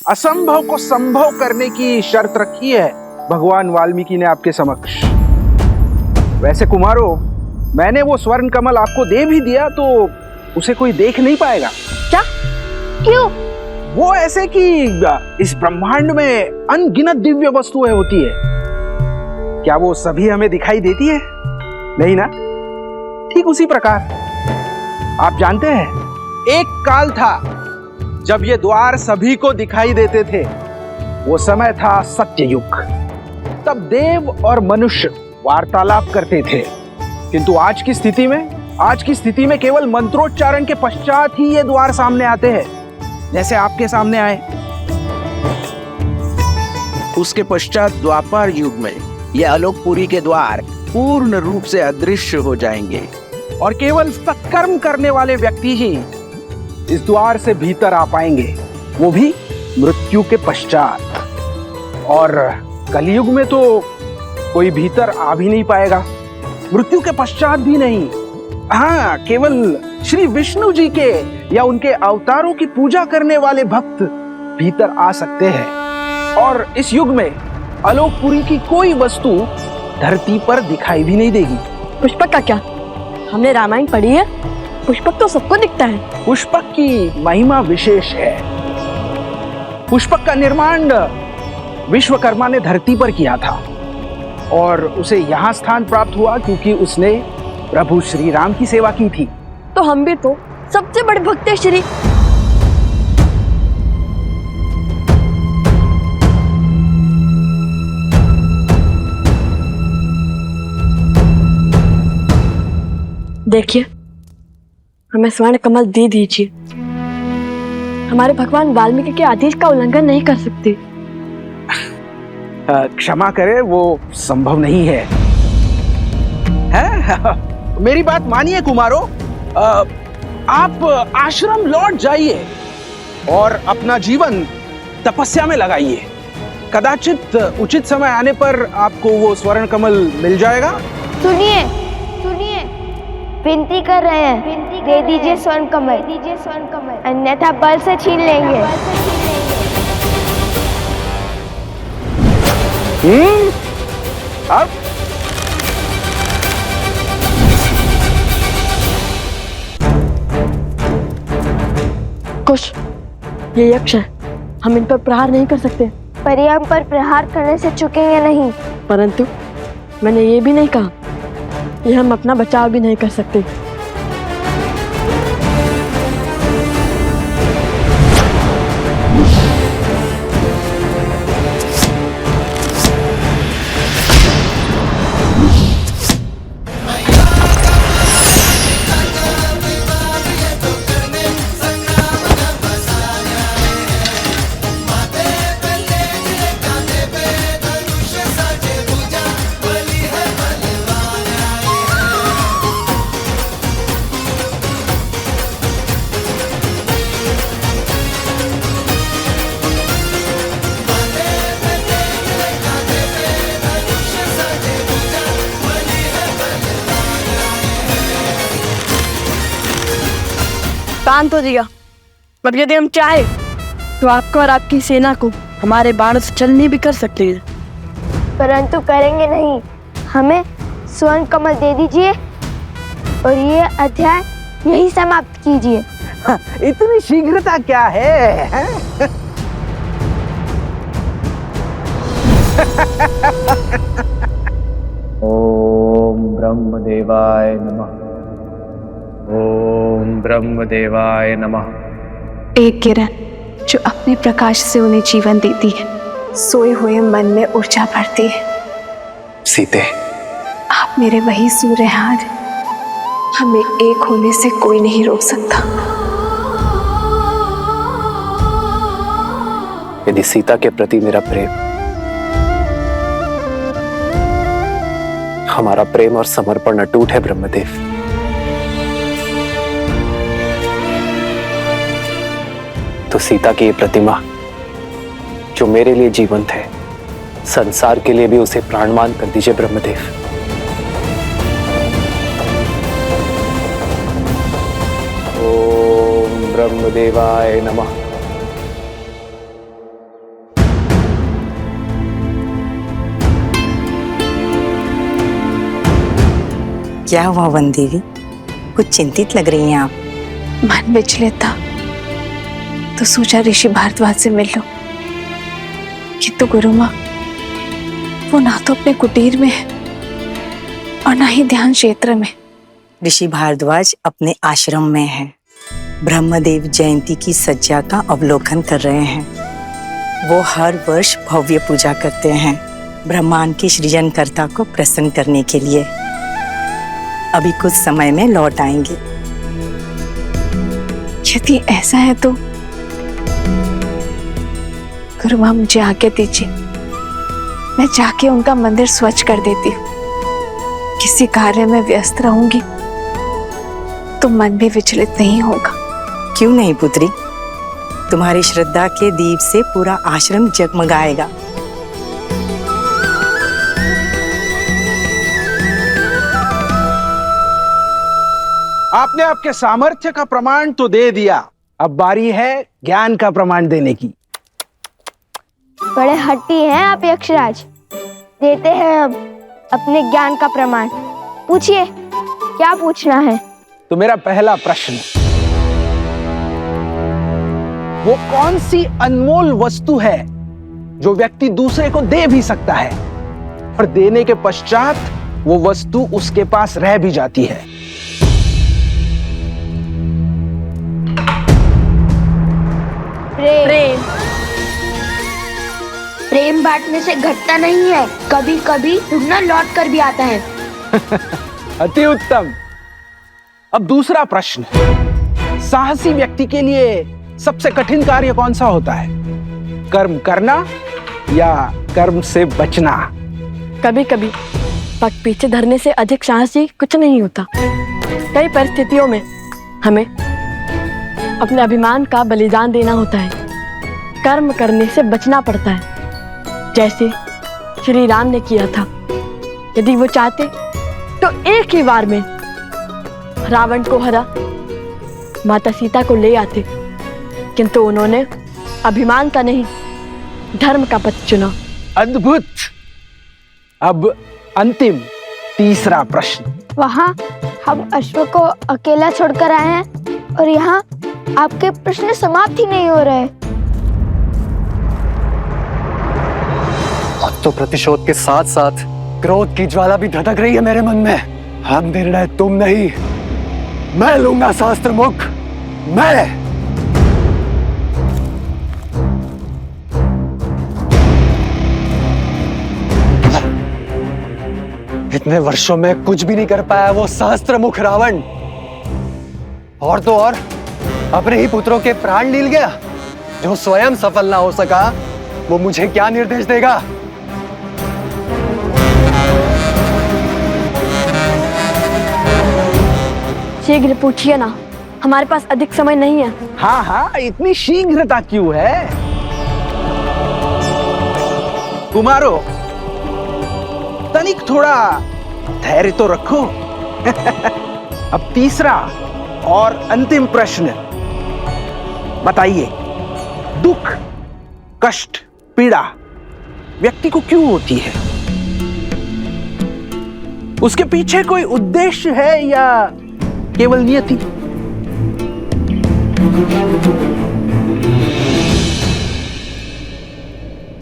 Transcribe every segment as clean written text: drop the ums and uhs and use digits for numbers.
असंभव को संभव करने की शर्त रखी है भगवान वाल्मीकि ने आपके समक्ष। वैसे कुमारो, मैंने वो स्वर्ण कमल आपको दे भी दिया तो उसे कोई देख नहीं पाएगा। क्या? क्यों? वो ऐसे कि इस ब्रह्मांड में अनगिनत दिव्य वस्तुएं होती है, क्या वो सभी हमें दिखाई देती है? नहीं ना? ठीक उसी प्रकार आप जानते हैं, एक काल था जब ये द्वार सभी को दिखाई देते थे। वो समय था सत्ययुग। तब देव और मनुष्य वार्तालाप करते थे, किंतु आज की स्थिति में केवल मंत्रोच्चारण के पश्चात ही ये द्वार सामने आते हैं, जैसे आपके सामने आए। उसके पश्चात द्वापर युग में ये आलोकपुरी के द्वार पूर्ण रूप से अदृश्य हो जाएंगे और केवल सत्कर्म करने वाले व्यक्ति ही इस द्वार से भीतर आ पाएंगे, वो भी मृत्यु के पश्चात। और कलयुग में तो कोई भीतर आ भी नहीं पाएगा, मृत्यु के पश्चात भी नहीं। हाँ, केवल श्री विष्णु जी के या उनके अवतारों की पूजा करने वाले भक्त भीतर आ सकते हैं। और इस युग में आलोकपुरी की कोई वस्तु धरती पर दिखाई भी नहीं देगी। पुष्पक का क्या? हमने रामायण पढ़ी है, पुष्पक तो सबको दिखता है। पुष्पक की महिमा विशेष है। पुष्पक का निर्माण विश्वकर्मा ने धरती पर किया था और उसे यहाँ स्थान प्राप्त हुआ क्योंकि उसने प्रभु श्री राम की सेवा की थी। तो हम भी तो सबसे बड़े भक्त हैं श्री। देखिए, हमें स्वर्ण कमल दे दीजिए। हमारे भगवान वाल्मीकि के आदेश का उल्लंघन नहीं कर सकते। क्षमा करें, वो संभव नहीं है। मेरी बात मानिए कुमारो, आप आश्रम लौट जाइए और अपना जीवन तपस्या में लगाइए। कदाचित उचित समय आने पर आपको वो स्वर्ण कमल मिल जाएगा। सुनिए, विनती कर रहे हैं, दे दीजिए स्वर्ण कमल, अन्यथा बल से छीन लेंगे। अब कुछ ये यक्ष है, हम इन पर प्रहार नहीं कर सकते। पर ये हम पर प्रहार करने से चुकेंगे नहीं। परंतु मैंने ये भी नहीं कहा कि हम अपना बचाव भी नहीं कर सकते। शांत हो जाइए। अब यदि हम चाहे तो आपको और आपकी सेना को हमारे बाण से चलनी भी कर सकते हैं, परंतु करेंगे नहीं। हमें स्वर्ण कमल दे दीजिए और ये अध्याय यही समाप्त कीजिए। इतनी शीघ्रता क्या है? ओम ब्रह्मदेवाय नमः। ओम ब्रह्मदेवाय नमः। एक किरण जो अपने प्रकाश से उन्हें जीवन देती है, सोए हुए मन में ऊर्जा भरती है। सीते, आप मेरे वही सूर्य हैं, हमें एक होने से कोई नहीं रोक सकता। यदि सीता के प्रति मेरा प्रेम, हमारा प्रेम और समर्पण अटूट है ब्रह्मदेव, तो सीता की ये प्रतिमा जो मेरे लिए जीवंत है, संसार के लिए भी उसे प्राणमान कर दीजिए ब्रह्मदेव। ओम ब्रह्मदेवाय नमः। क्या हुआ वन देवी, कुछ चिंतित लग रही हैं आप। मन विचलित था तो सोचा ऋषि भारद्वाज से मिल लो, किंतु गुरु माँ वो ना तो अपने कुटीर में है और ना ही ध्यान क्षेत्र में। ऋषि भारद्वाज अपने आश्रम में है, ब्रह्मदेव जयंती की सज्जा का अवलोकन कर रहे हैं। वो हर वर्ष भव्य पूजा करते हैं ब्रह्मांड के सृजनकर्ता को प्रसन्न करने के लिए। अभी कुछ समय में लौट आएंगे। यदि ऐसा है तो गुरु माँ मुझे आज्ञा दीजिए, मैं जाके उनका मंदिर स्वच्छ कर देती हूँ। किसी कार्य में व्यस्त रहूंगी तो मन भी विचलित नहीं होगा। क्यों नहीं पुत्री, तुम्हारी श्रद्धा के दीप से पूरा आश्रम जगमगाएगा। आपने आपके सामर्थ्य का प्रमाण तो दे दिया, अब बारी है ज्ञान का प्रमाण देने की। बड़े हट्टी हैं आप यक्षराज। देते हैं अब अपने ज्ञान का प्रमाण। पूछिए, क्या पूछना है? तो मेरा पहला प्रश्न, वो कौन सी अनमोल वस्तु है जो व्यक्ति दूसरे को दे भी सकता है और देने के पश्चात वो वस्तु उसके पास रह भी जाती है? प्रेम। प्रेम बांटने से घटता नहीं है, कभी कभी दुगना लौट कर भी आता है। अति उत्तम। अब दूसरा प्रश्न, साहसी व्यक्ति के लिए सबसे कठिन कार्य कौन सा होता है? कर्म करना या कर्म से बचना? कभी कभी पग पीछे धरने से अधिक साहसी कुछ नहीं होता। कई परिस्थितियों में हमें अपने अभिमान का बलिदान देना होता है, कर्म करने से बचना पड़ता है, जैसे श्री राम ने किया था। यदि वो चाहते तो एक ही बार में रावण को हरा माता सीता को ले आते, किंतु उन्होंने अभिमान का नहीं धर्म का पथ चुना। अद्भुत। अब अंतिम तीसरा प्रश्न। वहाँ हम अश्व को अकेला छोड़कर आए हैं और यहाँ आपके प्रश्न समाप्त ही नहीं हो रहे। अब तो प्रतिशोध के साथ साथ क्रोध की ज्वाला भी धधक रही है मेरे मन में। हम निर्णय तुम नहीं, मैं लूंगा शास्त्र मुख। मैं इतने वर्षों में कुछ भी नहीं कर पाया वो शास्त्र मुख रावण, और तो और अपने ही पुत्रों के प्राण लील गया। जो स्वयं सफल ना हो सका वो मुझे क्या निर्देश देगा? शीघ्र पूछिए ना, हमारे पास अधिक समय नहीं है। हाँ हाँ, इतनी शीघ्रता क्यों है? कुमारो, तनिक थोड़ा धैर्य तो रखो। अब तीसरा और अंतिम प्रश्न, बताइए, दुख, कष्ट, पीड़ा व्यक्ति को क्यों होती है? उसके पीछे कोई उद्देश्य है या केवल नियति?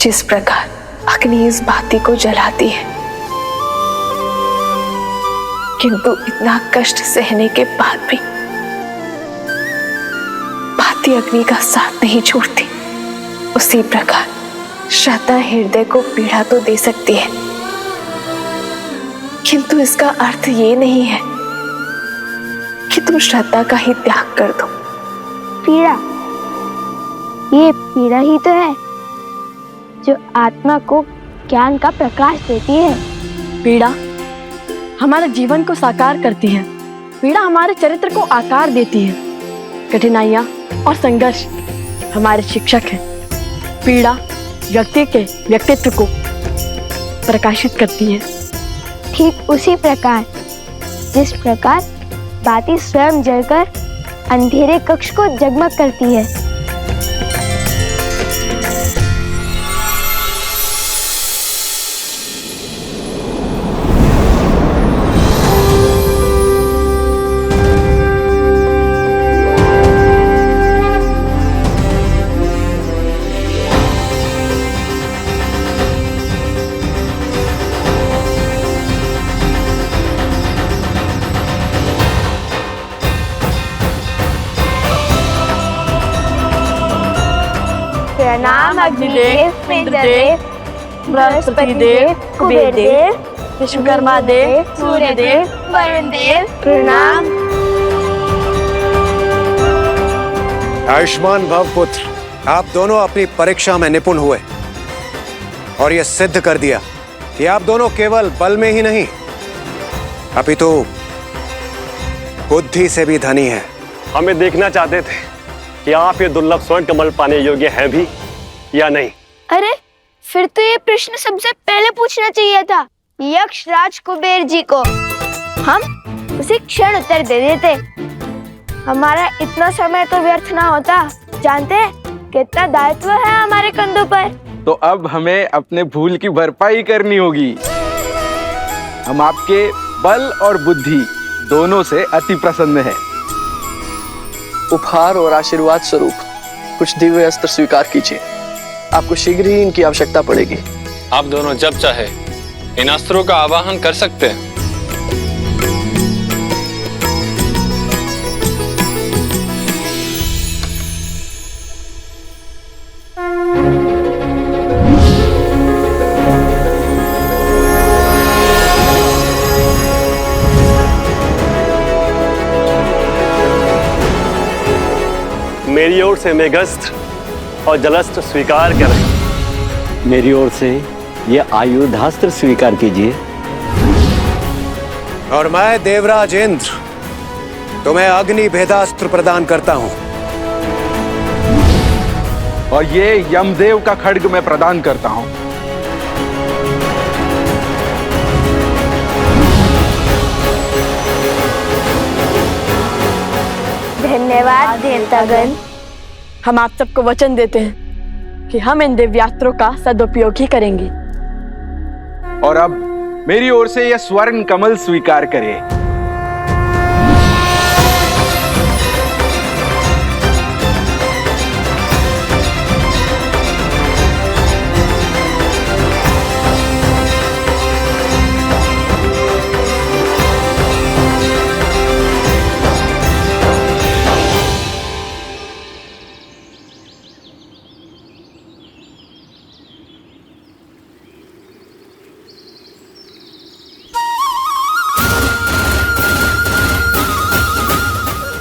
जिस प्रकार अग्नि इस बाती को जलाती है, किंतु इतना कष्ट सहने के बाद भी बाती अग्नि का साथ नहीं छोड़ती, उसी प्रकार श्रद्धा हृदय को पीड़ा तो दे सकती है, किंतु इसका अर्थ ये नहीं है कि तुम श्रद्धा का ही त्याग कर दो। पीड़ा, ये पीड़ा ही तो है जो आत्मा को ज्ञान का प्रकाश देती है। पीड़ा हमारे जीवन को साकार करती है, पीड़ा हमारे चरित्र को आकार देती है, कठिनाइयाँ और संघर्ष हमारे शिक्षक हैं। पीड़ा व्यक्ति के व्यक्तित्व को प्रकाशित करती है। ठीक उसी प्रकार जिस प्रकार बाती स्वयं जलकर अंधेरे कक्ष को जगमग करती है। प्रणाम अग्निदेव, इंद्रदेव, बृहस्पति देव, कुबेर देव, विश्वकर्मा देव, सूर्य देव, वरुण देव, प्रणाम। आयुष्मान भव पुत्र, आप दोनों अपनी परीक्षा में निपुण हुए और यह सिद्ध कर दिया कि आप दोनों केवल बल में ही नहीं अपितु बुद्धि से भी धनी हैं। हमें देखना चाहते थे कि आप ये दुर्लभ स्वर्ण कमल पाने योग्य हैं भी या नहीं। अरे फिर तो ये प्रश्न सबसे पहले पूछना चाहिए था यक्ष राज कुबेर जी को। हम उसी क्षण उत्तर दे देते। हमारा इतना समय तो व्यर्थ ना होता। जानते हैं कितना दायित्व है हमारे कंधों पर। तो अब हमें अपने भूल की भरपाई करनी होगी। हम आपके बल और बुद्धि दोनों से अति प्रसन्न हैं। उपहार और आशीर्वाद स्वरूप कुछ दिव्य अस्त्र स्वीकार कीजिए। आपको शीघ्र ही इनकी आवश्यकता पड़ेगी। आप दोनों जब चाहे इन अस्त्रों का आवाहन कर सकते हैं। मेरी ओर से मेघस्त्र और जलस्त्र स्वीकार करें। मेरी ओर से ये आयुधास्त्र स्वीकार कीजिए। और मैं देवराज इंद्र तुम्हें अग्नि भेदास्त्र प्रदान करता हूं। और ये यमदेव का खड्ग मैं प्रदान करता हूं। धन्यवाद देवतागण। हम आप सबको वचन देते हैं कि हम इन दिव्यास्त्रों का सदुपयोग ही करेंगे। और अब मेरी ओर से यह स्वर्ण कमल स्वीकार करें।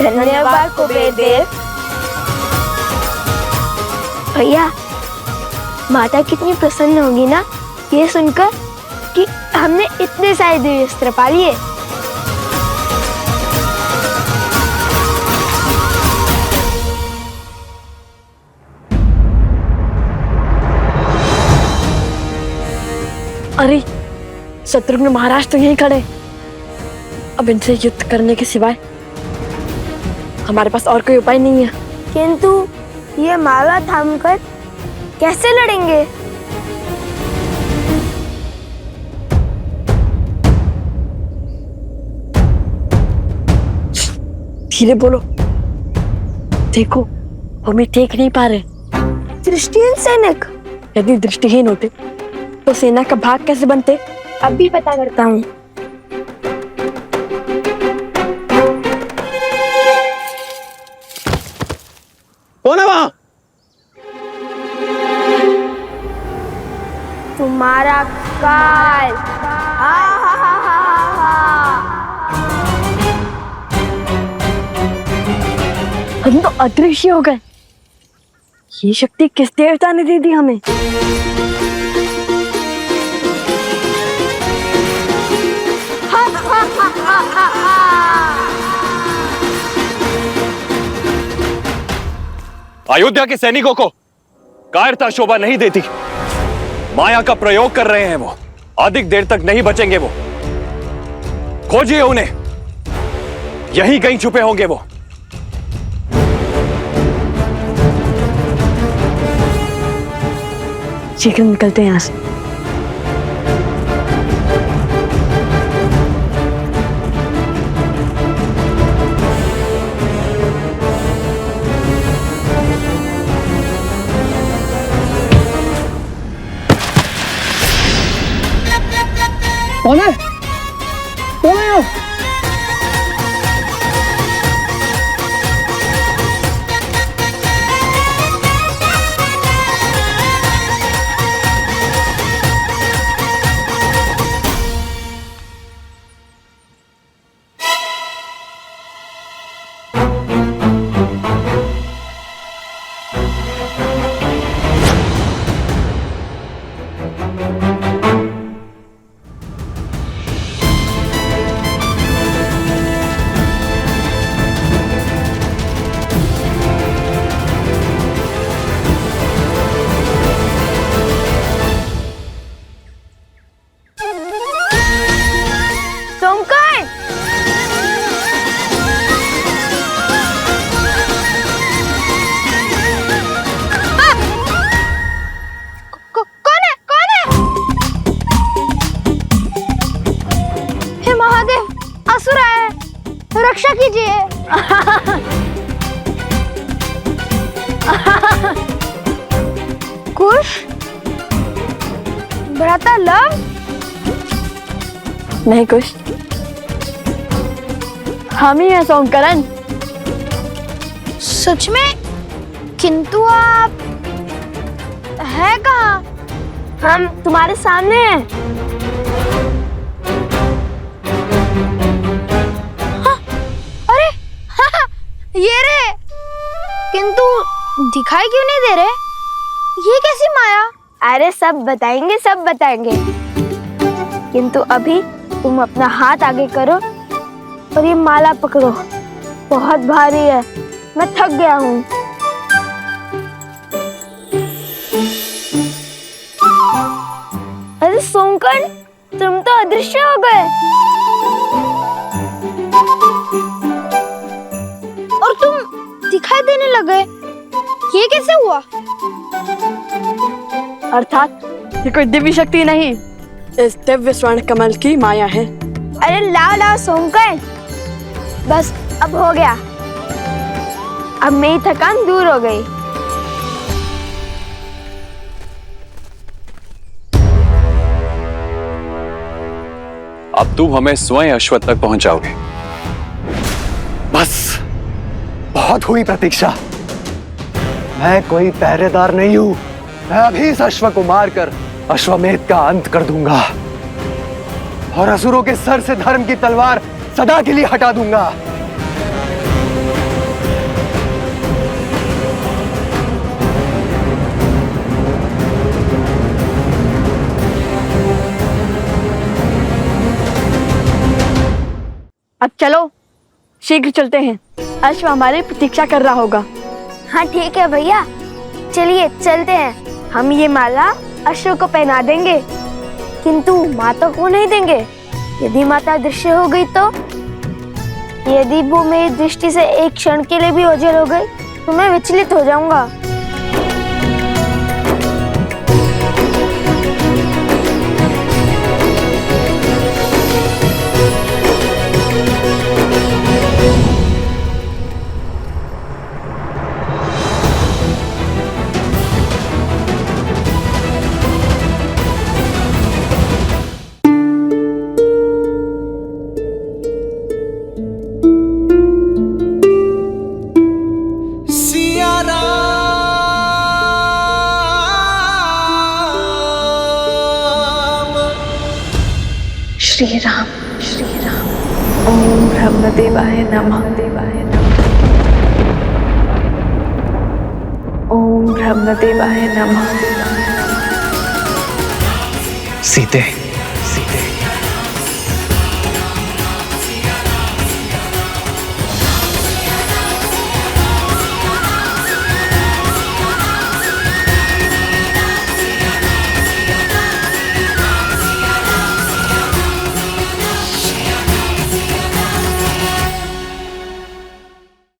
धन्यवाद कुबेर देव। भैया माता कितनी प्रसन्न होगी ना ये सुनकर कि हमने इतने सारे दिव्य अस्त्र पा लिए। अरे शत्रुघ्न महाराज तो यहीं खड़े। अब इनसे युद्ध करने के सिवाय हमारे पास और कोई उपाय नहीं है। किंतु ये माला थामकर कैसे लड़ेंगे? धीरे बोलो। देखो हम देख नहीं पा रहे। दृष्टिहीन सैनिक। यदि दृष्टिहीन होते तो सेना का भाग कैसे बनते? अभी पता करता हूँ। कौन है वहां? तुम्हारा काल। हम तो अदृश्य हो गए। ये शक्ति किस देवता ने दे दी हमें? अयोध्या के सैनिकों को कायरता शोभा नहीं देती। माया का प्रयोग कर रहे हैं वो। अधिक देर तक नहीं बचेंगे वो। खोजिए उन्हें। यहीं कहीं छुपे होंगे वो। शीघ्र निकलते हैं यहां से। कौन है? कौन है वो? माता लव? नहीं कुछ, हम ही हैं सोमकरण। सच में? किंतु आप है कहाँ? हम तुम्हारे सामने हैं। हाँ, अरे हाँ, ये रहे। किंतु दिखाई क्यों नहीं दे रहे? ये कैसी माया? अरे सब बताएंगे, सब बताएंगे। किंतु अभी तुम अपना हाथ आगे करो और ये माला पकड़ो। बहुत भारी है, मैं थक गया हूँ। अरे सोमकर्ण, तुम तो अदृश्य हो गए और तुम दिखाई देने लगे। ये कैसे हुआ? अर्थात ये कोई दिव्य शक्ति नहीं, इस दिव्य स्वर्ण कमल की माया है। अरे लाओ लाओ सोमकर्ण, बस अब हो गया। अब मेरी थकान दूर हो गई। अब तुम हमें स्वयं अश्वत्थ तक पहुंचाओगे। बस बहुत हुई प्रतीक्षा। मैं कोई पहरेदार नहीं हूं। मैं अभी इस अश्व को मारकर अश्वमेध का अंत कर दूंगा और असुरों के सर से धर्म की तलवार सदा के लिए हटा दूंगा। अब चलो, शीघ्र चलते हैं। अश्व हमारी प्रतीक्षा कर रहा होगा। हाँ ठीक है भैया, चलिए चलते हैं। हम ये माला अश्व को पहना देंगे, किंतु माता को नहीं देंगे। यदि माता दृश्य हो गई तो? यदि वो मेरी दृष्टि से एक क्षण के लिए भी ओझल हो गई तो मैं विचलित हो जाऊंगा। श्री राम, श्री राम। ओम ब्रह्मदेवाय नमः, देवाय नमः। ओम ब्रह्मदेवाय नमः। सीते, सीते।